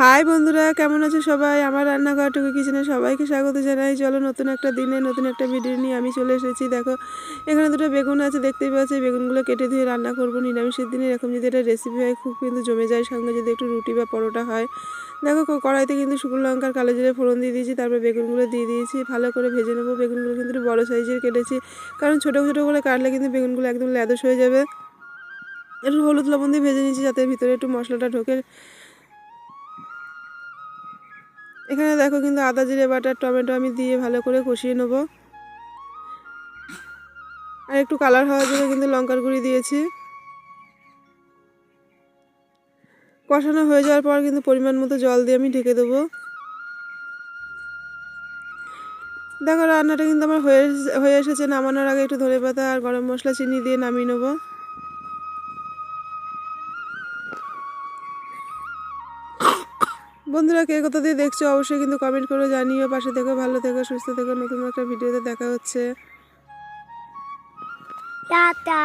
High বন্ধুরা, কেমন আছে সবাই? আমার রান্নাঘর টুকু কিচেনে সবাইকে স্বাগত জানাই। চলো, নতুন একটা দিনে নতুন একটা ভিডিও নিয়ে আমি চলে এসেছি। দেখো, এখানে দুটো বেগুন আছে, দেখতেই পাচ্ছি। বেগুনগুলো কেটে ধুয়ে রান্না করবো নিরামিষের দিনে। এরকম যদি এটা রেসিপি হয় খুব কিন্তু জমে যায়, সঙ্গে যদি একটু রুটি বা পরোটা হয়। দেখো, কড়াইতে কিন্তু শুকনো লঙ্কার কালো জিরে ফোড়ন দিয়ে দিয়েছি, তারপর বেগুনগুলো দিয়ে দিয়েছি, ভালো করে ভেজে নেবো। বেগুনগুলো কিন্তু একটু বড়ো সাইজের কেটেছি, কারণ ছোটো ছোটো করে কাটলে কিন্তু বেগুনগুলো একদম ল্যাদোস হয়ে যাবে। একটু হলুদ লবণ দিয়ে ভেজে নিয়েছি, যাতে ভিতরে একটু মশলাটা ঢোকে। এখানে দেখো, কিন্তু আদা জিরে বাটা টমেটো আমি দিয়ে ভালো করে কষিয়ে নেব। আর একটু কালার হওয়ার জন্য কিন্তু লঙ্কার গুঁড়ি দিয়েছি। কষানো হয়ে যাওয়ার পর কিন্তু পরিমাণ মতো জল দিয়ে আমি ঢেকে দেবো। দেখো, রান্নাটা কিন্তু আমার হয়ে এসেছে। নামানোর আগে একটু ধনেপাতা আর গরম মশলা চিনি দিয়ে নামিয়ে নেব। বন্ধুরা, কে কোথা দিয়ে দেখছো অবশ্যই কিন্তু কমেন্ট করে জানিও। পাশে থেকো, ভালো থেকো, সুস্থ থেকো। নতুন একটা ভিডিওতে দেখা হচ্ছে। টাটা।